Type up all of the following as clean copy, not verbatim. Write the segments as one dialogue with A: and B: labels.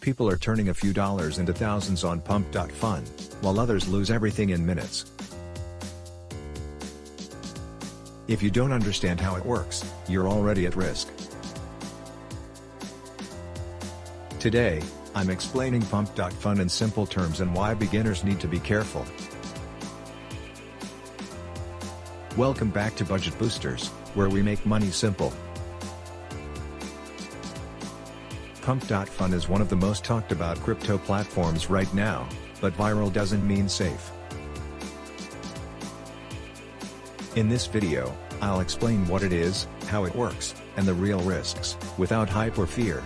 A: people are turning a few dollars into thousands on Pump.fun, while others lose everything in minutes. If you don't understand how it works, you're already at risk. Today, I'm explaining Pump.fun in simple terms and why beginners need to be careful. Welcome back to Budget Boosters, where we make money simple. Pump.fun is one of the most talked about crypto platforms right now, but viral doesn't mean safe. In this video, I'll explain what it is, how it works, and the real risks, without hype or fear.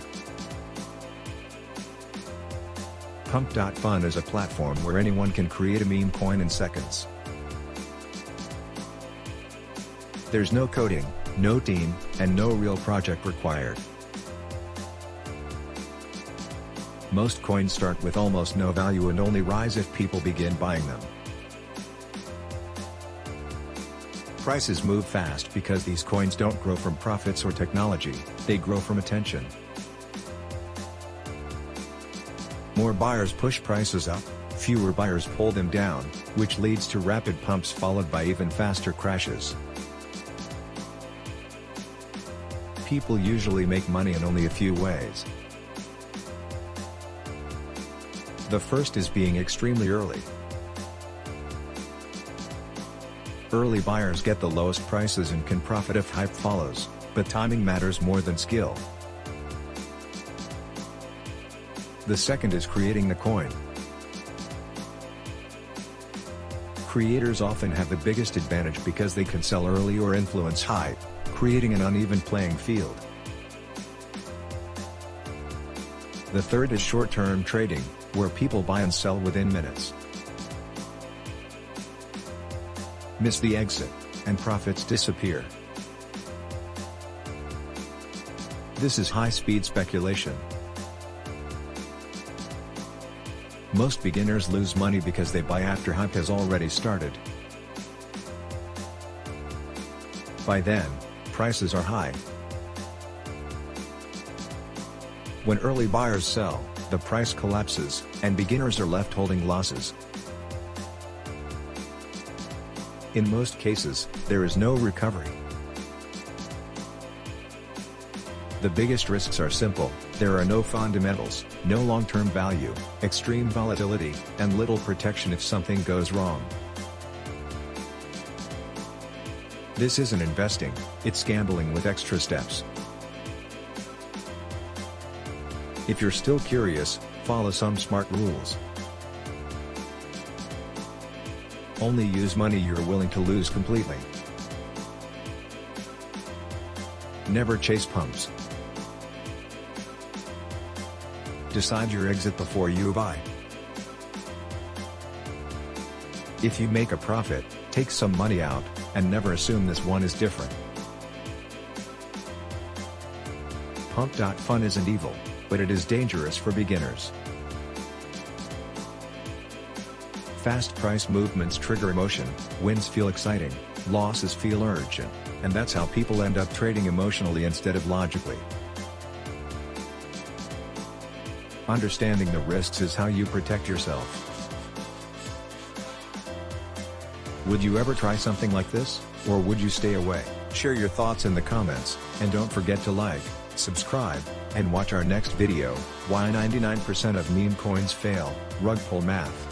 A: Pump.fun is a platform where anyone can create a meme coin in seconds. There's no coding, no team, and no real project required. Most coins start with almost no value and only rise if people begin buying them. Prices move fast because these coins don't grow from profits or technology, they grow from attention. More buyers push prices up, fewer buyers pull them down, which leads to rapid pumps followed by even faster crashes. People usually make money in only a few ways. The first is being extremely early. Early buyers get the lowest prices and can profit if hype follows, but timing matters more than skill. The second is creating the coin. Creators often have the biggest advantage because they can sell early or influence hype, creating an uneven playing field. The third is short-term trading, where people buy and sell within minutes. Miss the exit, and profits disappear. This is high-speed speculation. Most beginners lose money because they buy after hype has already started. By then, prices are high. When early buyers sell, the price collapses, and beginners are left holding losses. In most cases, there is no recovery. The biggest risks are simple: there are no fundamentals, no long-term value, extreme volatility, and little protection if something goes wrong. This isn't investing, it's gambling with extra steps. If you're still curious, follow some smart rules. Only use money you're willing to lose completely. Never chase pumps. Decide your exit before you buy. If you make a profit, take some money out, and never assume this one is different. Pump.fun isn't evil, but it is dangerous for beginners. Fast price movements trigger emotion, wins feel exciting, losses feel urgent, and that's how people end up trading emotionally instead of logically. Understanding the risks is how you protect yourself. Would you ever try something like this, or would you stay away? Share your thoughts in the comments, and don't forget to like, subscribe, and watch our next video, Why 99% of meme coins Fail, Rug Pull Math.